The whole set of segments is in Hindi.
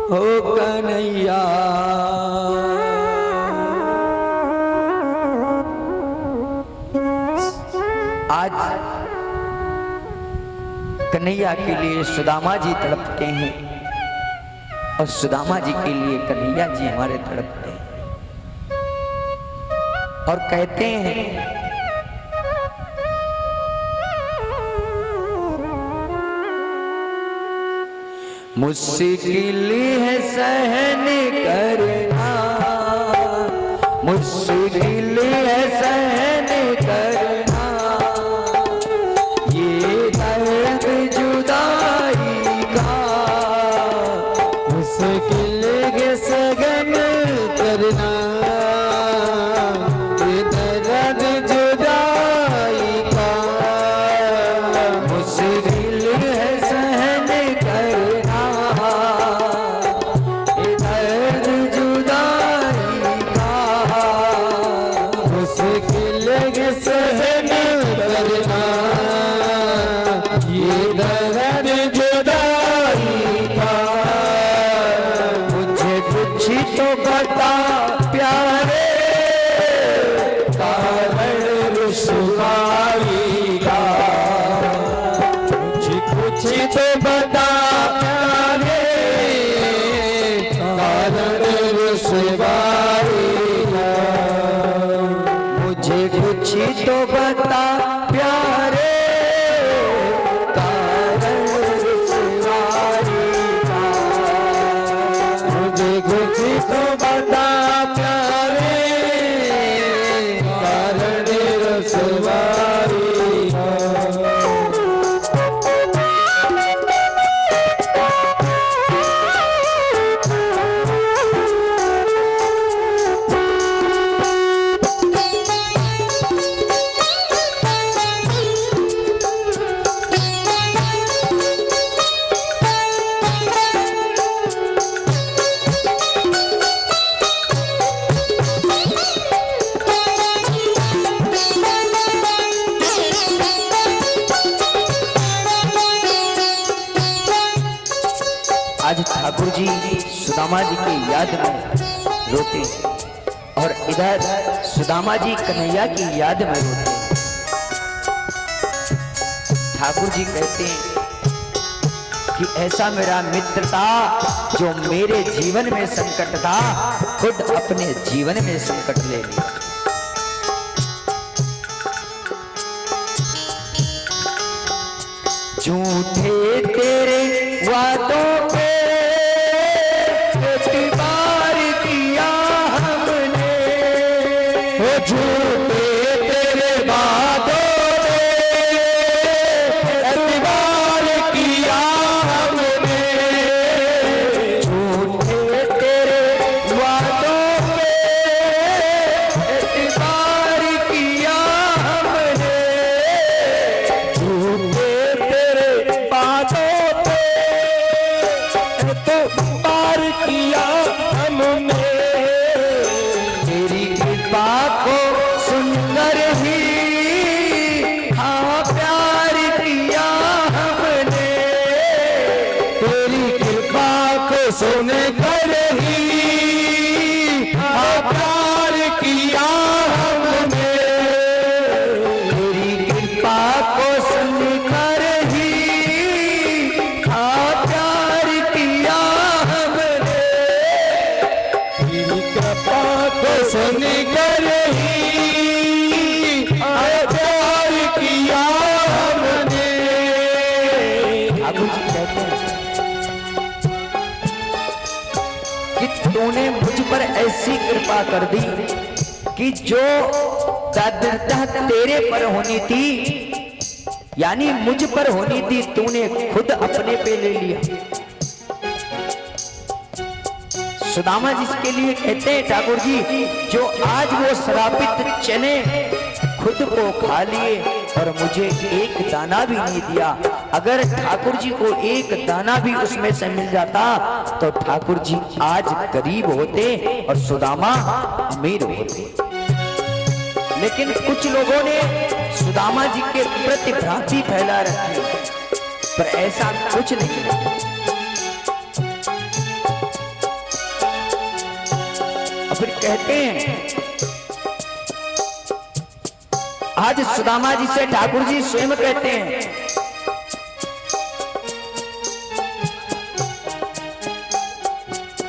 हो कन्हैया। आज कन्हैया के लिए सुदामा जी तड़पते हैं और सुदामा जी के लिए कन्हैया जी हमारे तड़पते हैं और कहते हैं मुश्किल है सहन करना, मुश्किल है सहन करना, ये दर्द जुदाई का। मुश्किल है सहन करना, ये दर्द जुदाई का। मुश्किल है सहन करना, ये दर्द जुदाई का। मुश्किल है सहन करना, ये दर्द जुदाई का। मुझे कुछ तो बता प्यारे, कारण रुसवाई का। मुझे कुछ तो बता प्यारे, कारण रुसवाई का। मुझे कुछ तो बता प्यारे, कारण रुसवाई का। मुझे कुछ तो बता प्यारे, कारण रुसवाई का। आज ठाकुर जी सुदामा जी की याद में रोते हैं और इधर सुदामा जी कन्हैया की याद में रोते हैं। ठाकुर जी कहते हैं कि ऐसा मेरा मित्र था जो मेरे जीवन में संकट था, खुद अपने जीवन में संकट ले लिया। झूठे तेरे वादों पे एतबार किया हमने, झूठे तेरे वादों पे एतबार किया हमने। झूठे तेरे वादों पे एतबार किया हमने। झूठे तेरे वादों पे एतबार किया हमने। तेरी कृपा को सुनकर ही हाँ प्यार किया हमने। तेरी कृपा को सुनकर ही हाँ प्यार किया हमने। तेरी कृपा को सुनकर ही हाँ प्यार किया हमने। तेरी कृपा को सुनकर ही हाँ प्यार किया हमने। ठाकुर जी कहते हैं कि तूने मुझ पर ऐसी कृपा कर दी कि जो दादरता तेरे पर होनी थी, यानी मुझ पर होनी थी, तूने खुद अपने पे ले लिया। सुदामा जिसके लिए कहते हैं ठाकुर जी, जो आज वो श्रापित चने खुद को खा लिए और मुझे एक दाना भी नहीं दिया। अगर ठाकुर जी को एक दाना भी उसमें से मिल जाता तो ठाकुर जी आज गरीब होते और सुदामा अमीर होते। लेकिन कुछ लोगों ने सुदामा जी के प्रति भ्रांति फैला रखी, पर ऐसा कुछ नहीं है। कहते हैं, आज सुदामा जी से ठाकुर जी स्वयं कहते हैं,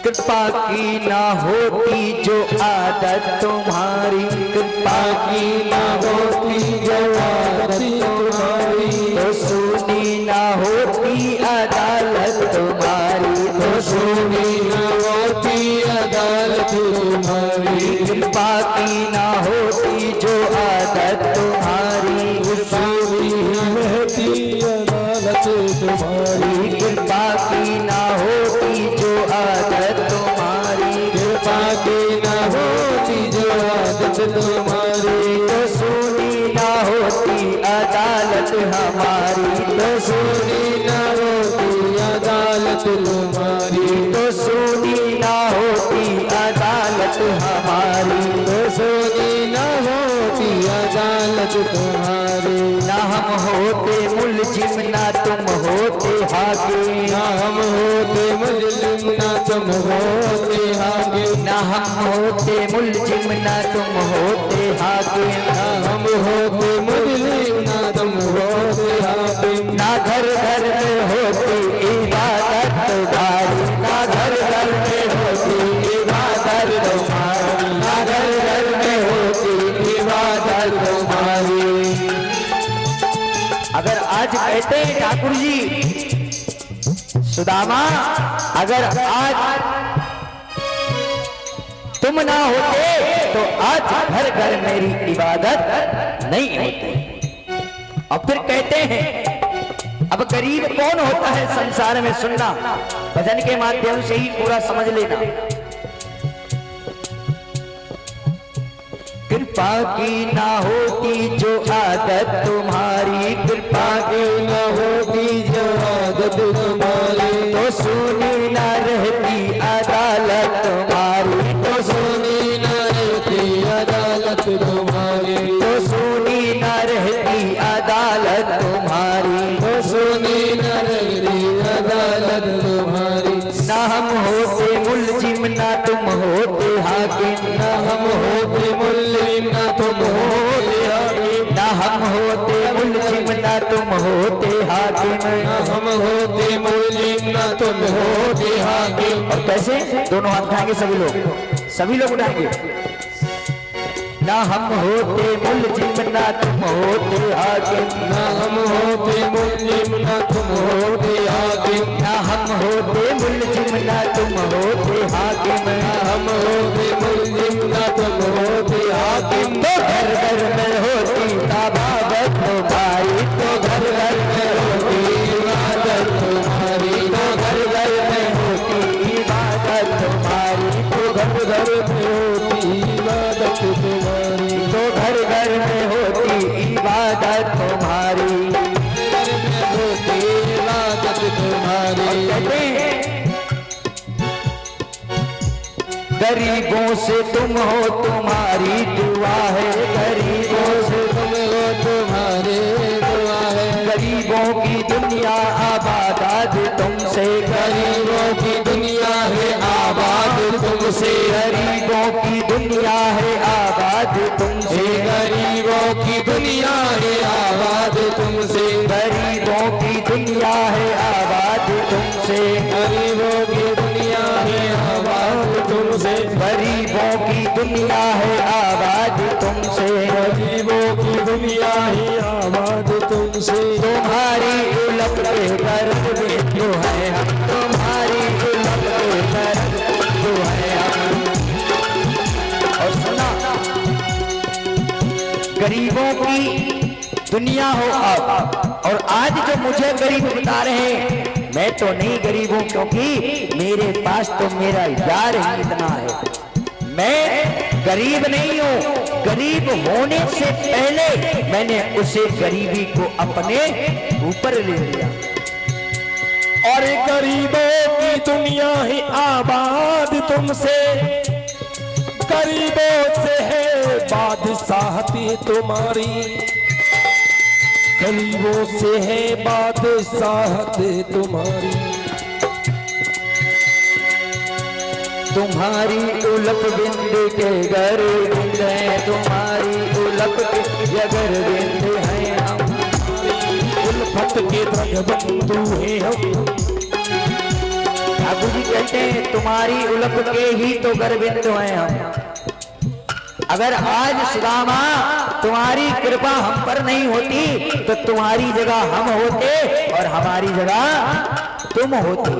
कृपा की ना होती जो आदत तुम्हारी, कृपा की ना होती जो आदत तुम्हारी, तो सुनी ना होती अदालत तुम्हारी, तो सुनी ना होती अदालत तुम्हारी, कृपा की ना होती जो आदत तुम्हारी, सुनी होती अदालत तुम्हारी, कृपा की ना होती जो आदत तुम्हारी, कृपा की ना होती जो आदत तुम्हारी, तो सुनी ना होती अदालत हमारी, तो सुनी ना होती अदालत तुम्हारी, तो सुनी ना होती अदालत हमारी, तो सुनी ना होती अदालत तुम्हारी, ना हम होते मुलजिम ना तुम होते हाकिम, ना हम होते मुलजिम ना तुम होते हाकिम, ना हम होते मुलजिम ना तुम होते हाकिम, ना हम होते मुलजिम ना तुम होते हाकिम, ना घर घर में होती इबादत तुम्हारी, ना घर घर में होती इबादत तुम्हारी, ना घर घर में होती इबादत तुम्हारी। अगर आज कहते हैं ठाकुर जी सुदामा, अगर आज तुम ना होते तो आज घर घर मेरी इबादत नहीं होती। और फिर कहते हैं, अब गरीब कौन होता है संसार में, सुनना, भजन के माध्यम से ही पूरा समझ लेना। कृपा की ना होती जो आदत तुम्हारी, कृपा की ना होती जो आदत तुम्हारी, तो सुनी ना रहती अदालत तुम्हारी, तो सुनी ना रहती अदालत तुम्हारी, तो सुनी ना रहती अदालत तुम्हारी, तो सुनी ना रहती अदालत तुम्हारी, ना हम होते मुलजिम ना तुम होते हाकिम, ना हम होते मुलजिम ना तुम होते हाकिम, ना हम होते मुलजिम ना तुम होते हाकिम, ना हम होते मुलजिम ना तुम होते हाकिम। और कैसे? दोनों हाथ उठाएंगे सभी लोग उठाएंगे। ना हम होते मुलजिम ना तुम होते हाकिम, ना हम होते मुलजिम ना तुम होते हाकिम, ना हम होते मुलजिम ना तुम होते हाकिम, ना हम होते मुलजिम ना तुम होते हाकिम, तो घर घर में होती इबादत तुम्हारी, तो घर घर में होती इबादत तुम्हारी, तो घर घर में होती इबादत तुम्हारी, तो घर घर में होती इबादत तुम्हारी, तो घर घर में होती इबादत तुम्हारी, घर में होती इबादत तुम्हारी। कहते हैं, गरीबों से तुम हो तुम्हारी दुआ है, गरीबों से तुम हो तुम्हारी दुआ है, गरीबों की दुनिया आबाद तुमसे, गरीबों की दुनिया है आबाद तुमसे, गरीबों की दुनिया है आबाद तुमसे, गरीबों की दुनिया है आबाद तुमसे, गरीबों की दुनिया है आबाद तुमसे, गरीबों की दुनिया है आबाद तुमसे, गरीबों की दुनिया है आबाद तुमसे, गरीबों की दुनिया है आबाद तुमसे, तुम्हारी उलट के गर्भ में जो है हम, तुम्हारी उलट के गर्भ में जो है हम। और सुना, गरीबों की दुनिया हो अब, और आज जो मुझे गरीब बता रहे हैं, मैं तो नहीं गरीब हूं, क्योंकि मेरे पास तो मेरा यार ही इतना है। मैं गरीब नहीं हूं, गरीब होने से पहले मैंने उसे गरीबी को अपने ऊपर ले लिया। और गरीबों की दुनिया ही आबाद तुमसे, गरीबों से है बादशाहती तुम्हारी, गरीबों से है बादशाहत तुम्हारी। तुम्हारी उलप बिंद के गर बिंद है, तुम्हारी उलप के गर बिंद है हम, उल्फत के द्रगबंधु है हम। ठाकुर जी कहते हैं तुम्हारी उलप के ही तो गर बिंद हैं हम। अगर आज सुदामा तुम्हारी कृपा हम पर नहीं होती तो तुम्हारी जगह हम होते और हमारी जगह तुम होती।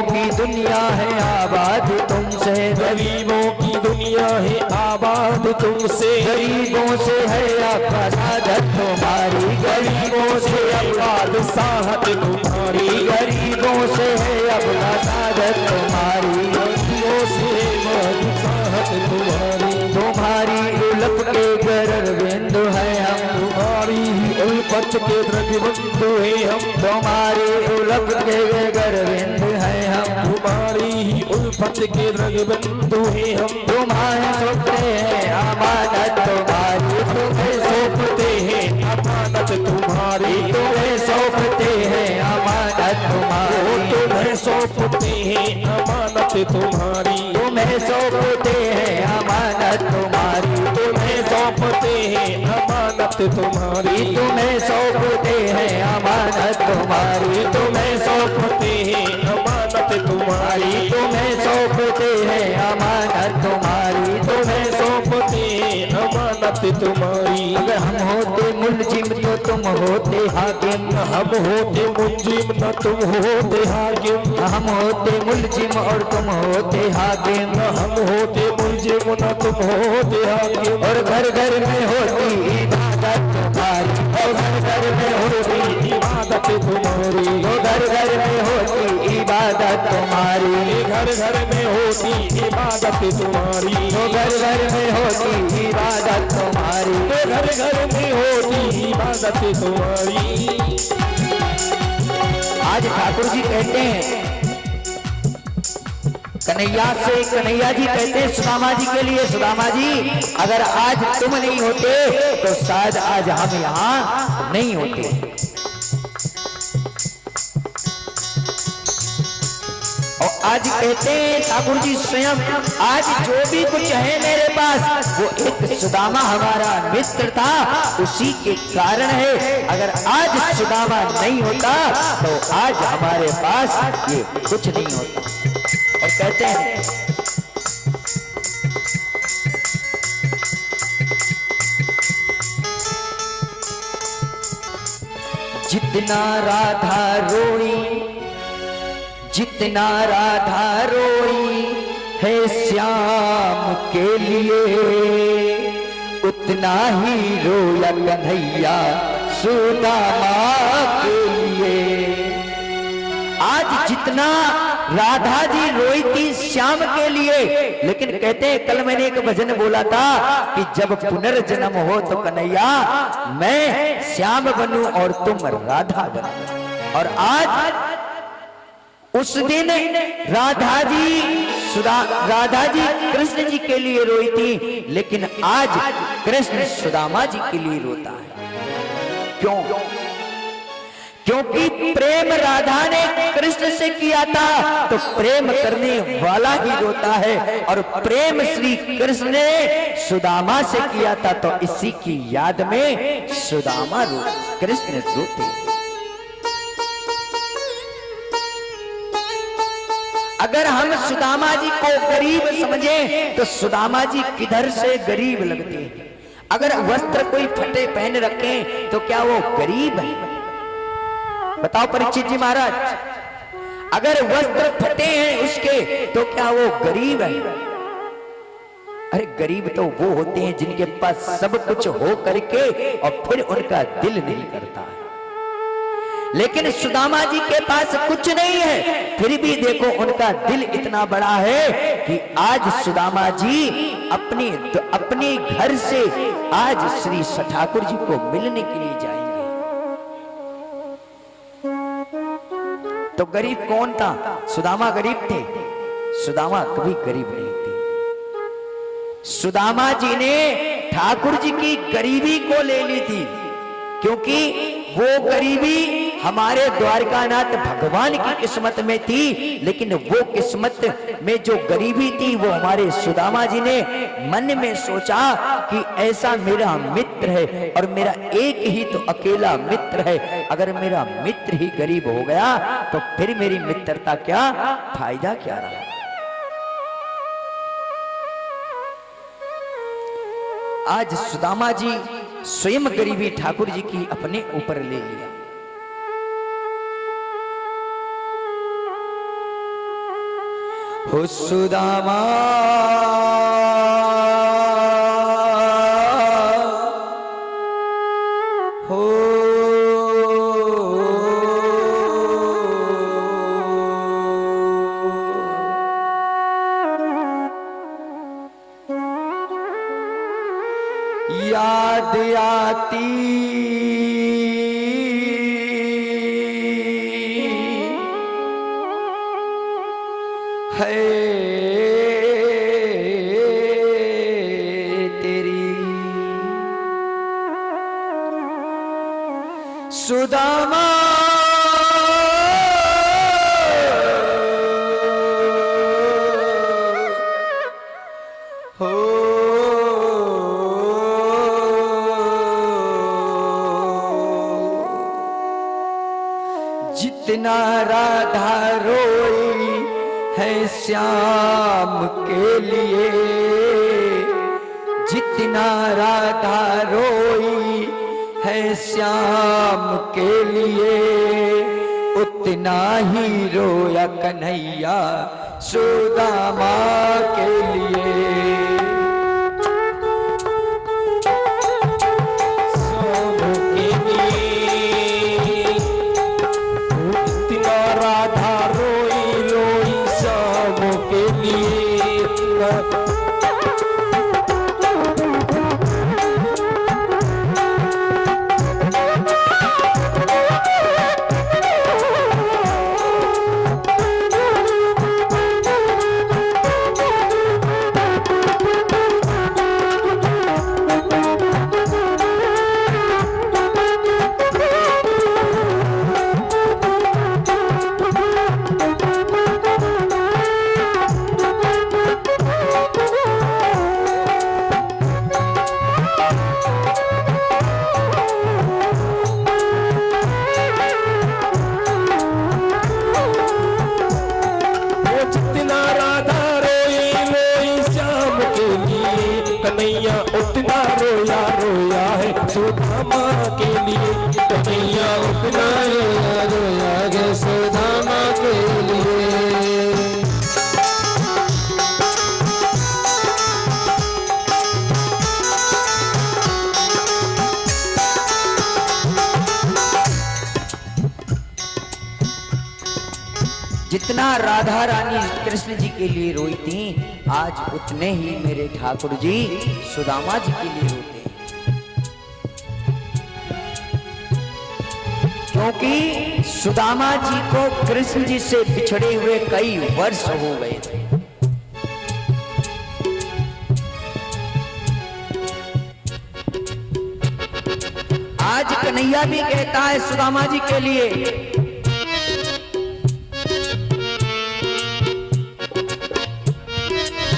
की दुनिया है आबाद तुमसे, गरीबों की दुनिया है आबाद तुमसे, गरीबों से है आपका साधत तुम्हारी, गरीबों से आबाद साहत तुम्हारी, गरीबों से है अपना साधत तुम्हारी, गरीबों से आबाद साहत तुम्हारी। तुम्हारी उलप के गर बिंदु है हम, तुम्हारी उल्फत के द्रगबंधु है हम, तुम्हारी उलप के गर बिंदु है हम, तुम्हारी ही उल्फत के द्रगबंधु है हम। तुम्हारे सौंपते हैं अमानत तुम्हारी, तुम्हें सौंपते हैं अमानत तुम्हारी, तुम्हें सौंपते हैं अमानत तुम्हारी, तुम्हें सौंपते हैं अमानत तुम्हारी, तुम्हें सौंपते हैं अमानत तुम्हारी, तुम्हें सौंपते हैं अमानत तुम्हारी, तुम्हें सौंपते हैं अमानत तुम्हारी, तुम्हें सौंपते हैं अमानत तुम्हारी, तुम्हें सौंपते हैं अमानत तुम्हारी, तुम्हें सौंपते हैं अमानत तुम्हारी। अगर हम होते मुलजिम तो तुम होते हाकिम, हम होते मुंजिम न तुम होते हाकिम, हम होते मुलजिम और तुम होते हाकिम, हम होते मुंजिम न तुम होते हाकिम, और घर घर में होती इबादत तुम्हारी, और घर घर में होती इबादत तुम्हारी, तो घर घर में होती इबादत तुम्हारी, घर घर में होती इबादत तुम्हारी, तो घर घर में होती इबादत तुम्हारी, घर घर में होती इबादत तुम्हारी। आज ठाकुर जी कहते हैं कन्हैया से, कन्हैया जी कहते हैं सुदामा जी के लिए, सुदामा जी अगर आज तुम नहीं होते तो शायद आज हम यहाँ नहीं होते। और आज कहते हैं ठाकुर जी स्वयं, आज जो भी कुछ है मेरे पास वो एक सुदामा हमारा मित्र था, उसी के कारण है। अगर आज सुदामा नहीं होता तो आज हमारे पास ये कुछ नहीं होता। और कहते हैं जितना राधा रोई, जितना राधा रोई है श्याम के लिए, उतना ही रोया कन्हैया सुदामा के लिए। आज जितना राधा जी रोई थी श्याम के लिए, लेकिन कहते हैं कल मैंने एक भजन बोला था कि जब पुनर्जन्म हो तो कन्हैया मैं श्याम बनूं और तुम राधा बनो। और आज उस दिन राधा जी कृष्ण जी के लिए रोई थी, लेकिन आज कृष्ण सुदामा जी के लिए रोता है। क्यों? क्योंकि प्रेम राधा ने कृष्ण से किया था तो प्रेम करने वाला ही रोता है, और प्रेम श्री कृष्ण ने सुदामा से किया था तो इसी की याद में सुदामा कृष्ण रोते। अगर हम सुदामा जी को गरीब समझें तो सुदामा जी किधर से गरीब लगते हैं। अगर वस्त्र कोई फटे पहन रखें तो क्या वो गरीब है? बताओ परीक्षित जी महाराज, अगर वस्त्र फटे हैं उसके तो क्या वो गरीब है? अरे गरीब तो वो होते हैं जिनके पास सब कुछ हो करके और फिर उनका दिल नहीं करता है। लेकिन सुदामा जी के पास कुछ नहीं है, फिर भी देखो उनका दिल इतना बड़ा है कि आज सुदामा जी अपने घर से आज श्री ठाकुर जी को मिलने के लिए जाएंगे। तो गरीब कौन था? सुदामा गरीब थे? सुदामा कभी गरीब नहीं थे। सुदामा जी ने ठाकुर जी की गरीबी को ले ली थी, क्योंकि वो गरीबी हमारे द्वारकानाथ भगवान की किस्मत में थी, लेकिन वो किस्मत में जो गरीबी थी वो हमारे सुदामा जी ने मन में सोचा कि ऐसा मेरा मित्र है और मेरा एक ही तो अकेला मित्र है, अगर मेरा मित्र ही गरीब हो गया तो फिर मेरी मित्रता क्या, फायदा क्या रहा। आज सुदामा जी स्वयं गरीबी ठाकुर जी की अपने ऊपर ले लिया। हो सुदामा हो याद आती है तेरी सुदामा हो जितना राधा रोई है श्याम के लिए, जितना राधा रोई है श्याम के लिए, उतना ही रोया कन्हैया सुदामा के लिए। उतना रोया रोया है सुदामा के लिए, कन्हैया उतना रोया रोया है सुदामा के लिए। जितना राधा रानी कृष्ण जी के लिए रोई थी, आज उतने ही मेरे ठाकुर जी सुदामा जी के लिए रोते हैं, क्योंकि सुदामा जी को कृष्ण जी से बिछड़े हुए कई वर्ष हो गए थे। आज कन्हैया भी कहता है सुदामा जी के लिए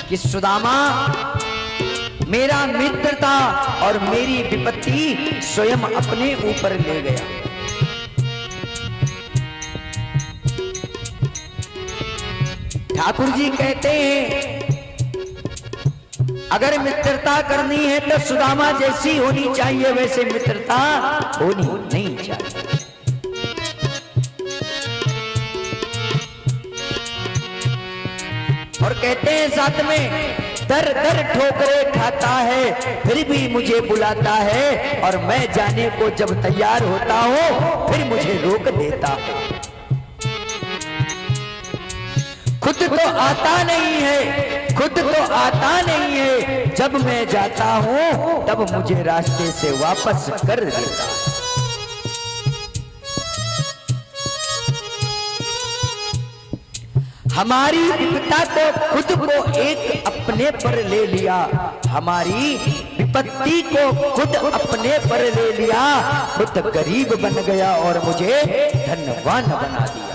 कि सुदामा मेरा मित्र था और मेरी विपत्ति स्वयं अपने ऊपर ले गया। ठाकुर जी कहते हैं अगर मित्रता करनी है तो सुदामा जैसी होनी चाहिए, वैसे मित्रता होनी नहीं चाहिए। और कहते हैं साथ में दर दर ठोकरे खाता है फिर भी मुझे बुलाता है, और मैं जाने को जब तैयार होता हूं फिर मुझे रोक देता हूं। खुद तो आता नहीं है, खुद तो आता नहीं है, जब मैं जाता हूं तब मुझे रास्ते से वापस कर देता है। हमारी विपदा को खुद को एक अपने पर ले लिया, हमारी विपत्ति को खुद अपने पर ले लिया, खुद गरीब बन गया और मुझे धनवान बना दिया।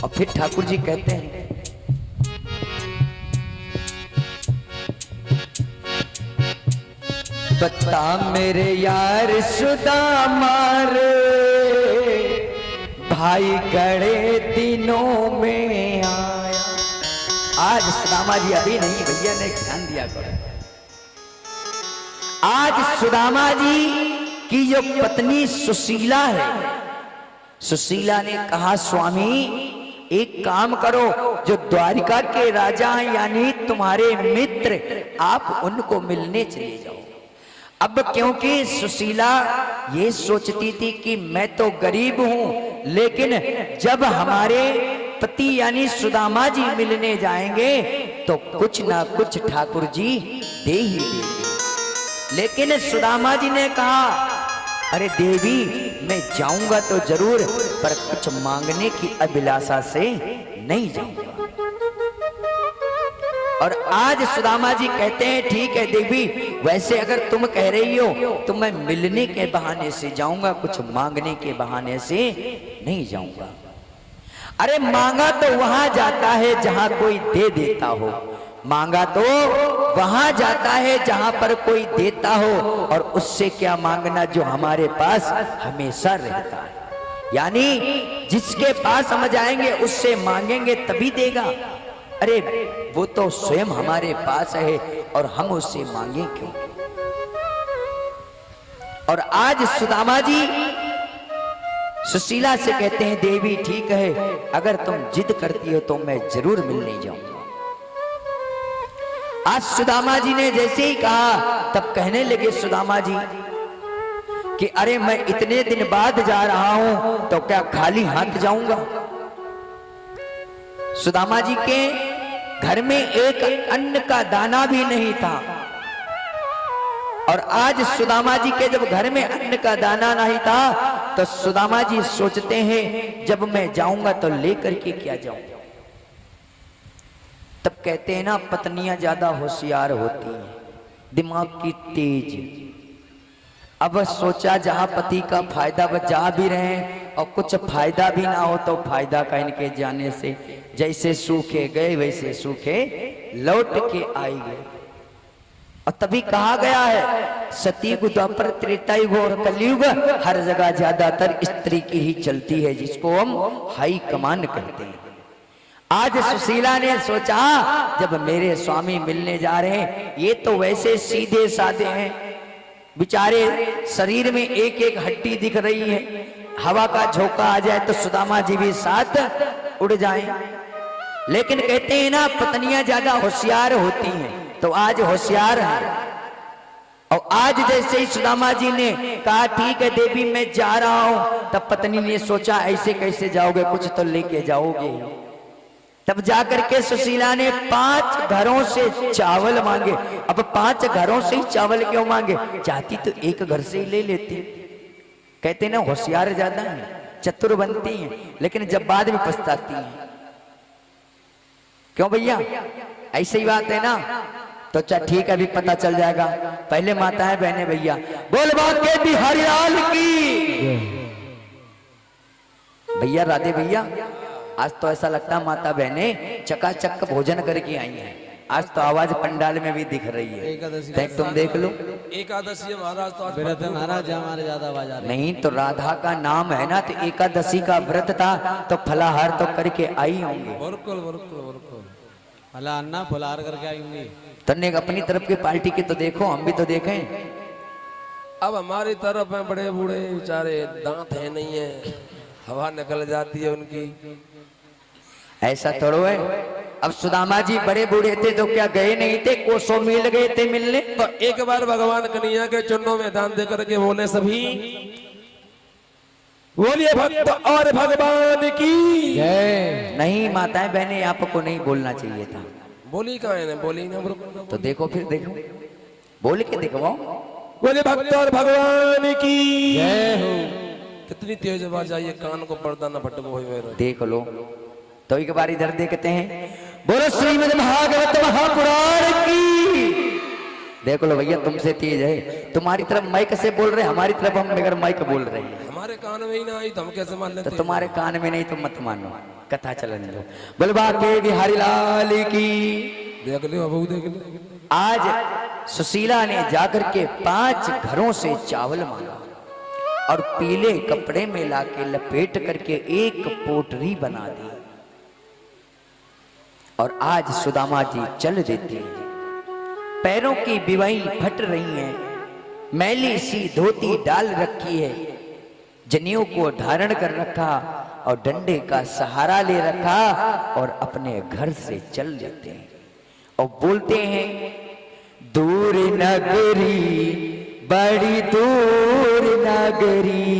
और फिर ठाकुर जी कहते हैं, बता मेरे यार सुदामा रे, भाई गड़े दिनों में आया। आज सुदामा जी अभी नहीं, भैया ने ध्यान दिया करो। आज सुदामा जी की जो पत्नी सुशीला है, सुशीला ने कहा स्वामी एक काम करो, जो द्वारिका के राजा हैं यानी तुम्हारे मित्र, आप उनको मिलने चले जाओ। अब क्योंकि सुशीला ये सोचती थी कि मैं तो गरीब हूं, लेकिन जब हमारे पति यानी सुदामा जी मिलने जाएंगे तो कुछ ना कुछ ठाकुर जी दे ही देंगे। लेकिन सुदामा जी ने कहा, अरे देवी मैं जाऊंगा तो जरूर, पर कुछ मांगने की अभिलाषा से नहीं जाऊंगा। और आज सुदामा जी कहते हैं ठीक है देवी, वैसे अगर तुम कह रही हो तो मैं मिलने के बहाने से जाऊंगा, कुछ मांगने के बहाने से नहीं जाऊंगा। अरे मांगा तो वहां जाता है जहां कोई दे देता हो, मांगा तो वहां जाता है जहां पर कोई देता हो, और उससे क्या मांगना जो हमारे पास हमेशा रहता है। यानी जिसके पास हम जाएंगे उससे मांगेंगे तभी देगा। अरे वो तो स्वयं हमारे पास है और हम उससे मांगे क्यों। और आज सुदामा जी सुशीला से कहते हैं देवी ठीक है, अगर तुम जिद करती हो तो मैं जरूर मिलने जाऊंगा। आज सुदामा जी ने जैसे ही कहा तब कहने लगे सुदामा जी कि अरे मैं इतने दिन बाद जा रहा हूं तो क्या खाली हाथ जाऊंगा। सुदामा जी के घर में एक अन्न का दाना भी नहीं था, और आज सुदामा जी के जब घर में अन्न का दाना नहीं था तो सुदामा जी सोचते हैं जब मैं जाऊंगा तो लेकर के क्या जाऊंगा। तब कहते हैं ना पत्नियां ज्यादा होशियार होती हैं, दिमाग की तेज। अब सोचा जहां पति का फायदा जा भी रहे और कुछ फायदा भी ना हो तो फायदा का इनके जाने से, जैसे सूखे गए वैसे सूखे लौट के आएंगे। और तभी कहा गया है सतयुग द्वापर त्रेता युग और कलयुग, हर जगह ज्यादातर स्त्री की ही चलती है, जिसको हम हाई कमान कहते हैं। आज सुशीला ने सोचा जब मेरे स्वामी मिलने जा रहे हैं, ये तो वैसे सीधे साधे हैं, बेचारे शरीर में एक एक हड्डी दिख रही है, हवा का झोंका आ जाए तो सुदामा जी भी साथ उड़ जाएं। लेकिन कहते हैं ना पत्नियां ज्यादा होशियार होती हैं, तो आज होशियार है। और आज जैसे ही सुदामा जी ने कहा ठीक है देवी मैं जा रहा हूं, तब पत्नी ने सोचा ऐसे कैसे जाओगे, कुछ तो लेके जाओगे। तब जाकर के सुशीला ने 5 घरों से चावल मांगे। अब 5 घरों से ही चावल क्यों मांगे, चाहती तो एक घर से ही ले लेती। कहते ना होशियार ज्यादा है, चतुर बनती हैं, लेकिन जब बाद में पछताती हैं। क्यों भैया, ऐसी ही बात है ना। तो अच्छा ठीक है, अभी पता चल जाएगा। पहले माता है बहने भैया बोल बात के बिहारी लाल की। भैया राधे भैया, आज तो ऐसा लगता है माता बहने चकाचक भोजन करके आई हैं। आज तो आवाज पंडाल में भी दिख रही है, तुम देख लो। एकादशी महाराज तो व्रत महाराज हमारे ज्यादा आवाज आ रही नहीं तो राधा का नाम है ना, तो एकादशी का व्रत था तो फलाहार तो करके आई होंगे। बिल्कुल बिल्कुल बिल्कुल, भला अन्ना फुलार करके आई होंगी। तन्ने अपनी तरफ की पार्टी की तो देखो, हम भी तो देखें। अब हमारी तरफ है बड़े बूढ़े बेचारे, दांत है नहीं है, हवा निकल जाती है उनकी। ऐसा थोड़ो है। अब सुदामा जी बड़े बूढ़े थे तो क्या गए नहीं थे, कोसों मील गए थे मिलने। तो एक बार भगवान कन्हैया के चरणों में दान दे करके बोले सभी बोलिए भक्त और भगवान की जय। नहीं माताएं बहनें आपको नहीं बोलना चाहिए था। बोली कहाँ है, बोली ना तो देखो फिर देखो, बोल के दिखवाओ। बोले भक्त और भगवान की जय हो। कितनी तेज आवाज आई है, कान को पर्दा न फटको हो मेरे। देख लो तो एक बार इधर देखते हैं। बोलो श्रीमद् भागवत महापुराण की। देख लो भैया तुमसे तेज है, तुम्हारी तरफ माइक से बोल रहे हैं, हमारी तरफ हम बगैर माइक बोल रहे हैं। हमारे कान में ही ना आई तो हम कैसे मान लेते? तो तुम्हारे कान में नहीं तो मत मानो, कथा चलन दो। बलबा के बिहारी लाल की। देख लो अबू, देख लो। आज सुशीला ने जाकर के 5 घरों से चावल मांगा और पीले कपड़े में लाके लपेट करके एक पोटरी बना दी। और आज सुदामा जी चल देते हैं, पैरों की बिवाई फट रही हैं, मैली सी धोती डाल रखी है, जनेऊ को धारण कर रखा और डंडे का सहारा ले रखा और अपने घर से चल देते हैं और बोलते हैं, दूर नगरी बड़ी दूर नगरी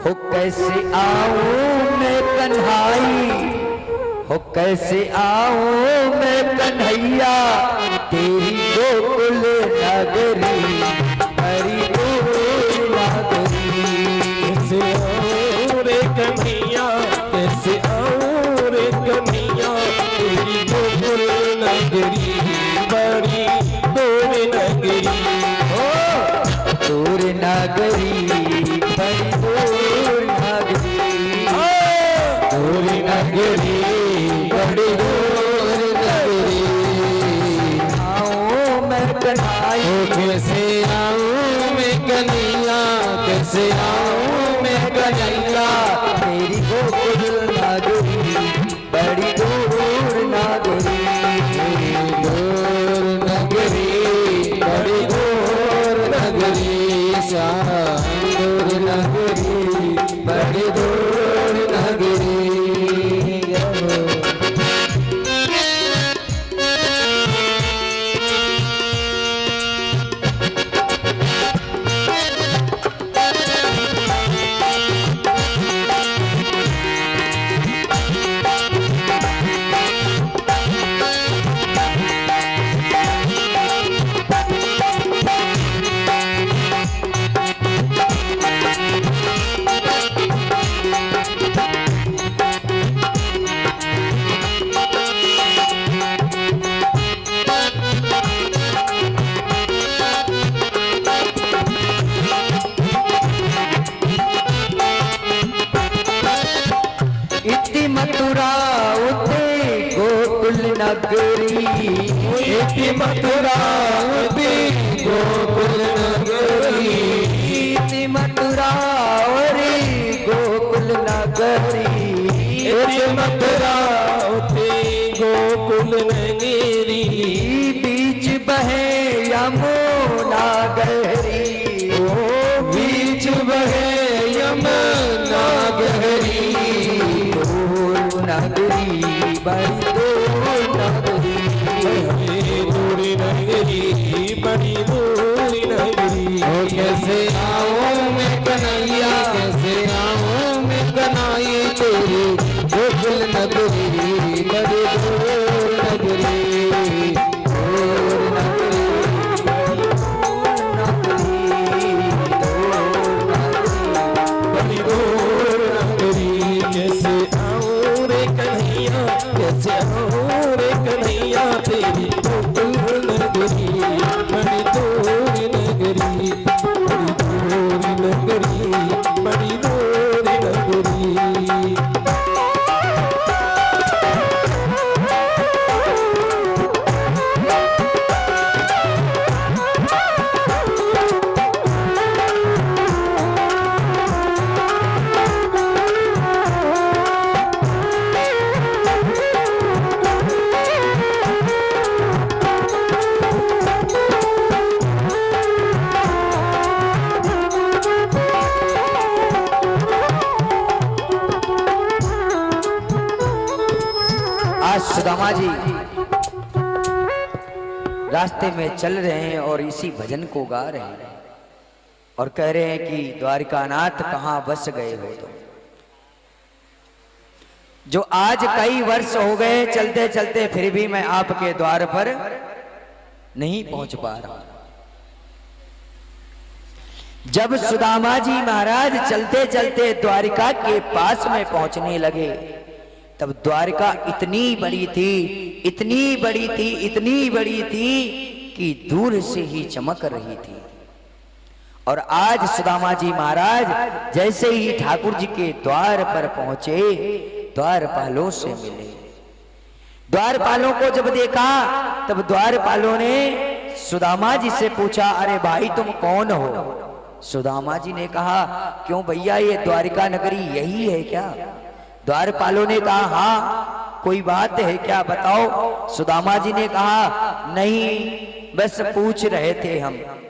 हो, कैसे आऊं मैं कन्हाई हो, कैसे आऊं मैं कन्हैया तेरी गोकुल नगरी बड़ी दूर नगरी। कैसे आऊं रे कन्हैया, कैसे आऊं रे कन्हैया तेरी गोकुल नगरी बड़ी दूर नगरी। हो दूर नगरी बड़ी दूर नगरी, दूर नगरी बड़ी दूर नगरी। आऊं मैं कन्हैया, कैसे आऊं मैं कन्हैया, कैसे आऊं मैं कन्हैया तेरी गोकुल नगरी बड़ी दूर नगरी। दूर नगरी बड़ी दूर नगरी, श्याम दूर नगरी बड़ी दूर नगरी। इति मथुरा उते गोकुल नगरी, इति मथुरा उते गोकुल नगरी, इति मथुरा रे गोकुल नगरी। इति मथुरा उते गोकुल नगरी, बीच बहे यमुना गहरी, ओ बीच बहे यमुना गहरी। नगरी बड़ी दूर नगरी, दूर नगरी बड़ी दूर नगरी। ओ कैसे आऊं मैं कन्हैया, कैसे आऊं मैं कन्हैया तेरी गोकुल नगरी बड़ी दूर नगरी। दूर नगरी बड़ी दूर नगरी। कैसे आऊं रे कन्हैया, कैसे आऊं रे कन्हैया तेरी गोकुल नगरी बड़ी दूर नगरी, बड़ी दूर नगरी, बड़ी दूर नगरी। आज सुदामा जी रास्ते में चल रहे हैं और इसी भजन को गा रहे हैं और कह रहे हैं कि द्वारिकानाथ कहां बस गए हो तुम, जो आज कई वर्ष हो गए चलते चलते फिर भी मैं आपके द्वार पर नहीं पहुंच पा रहा। जब सुदामा जी महाराज चलते चलते द्वारिका के पास में पहुंचने लगे, तब द्वारिका इतनी बड़ी थी, इतनी बड़ी थी, इतनी बड़ी थी कि दूर से ही चमक रही थी। और आज सुदामा जी महाराज जैसे ही ठाकुर जी के द्वार पर पहुंचे, द्वारपालों से मिले। द्वारपालों को जब देखा, तब द्वारपालों ने सुदामा जी से पूछा, अरे भाई तुम कौन हो? सुदामा जी ने कहा, क्यों भैया ये द्वारिका नगरी यही है क्या? द्वारपालों ने कहा, हाँ कोई बात है क्या, बताओ। सुदामा जी ने कहा, नहीं बस पूछ रहे थे हम।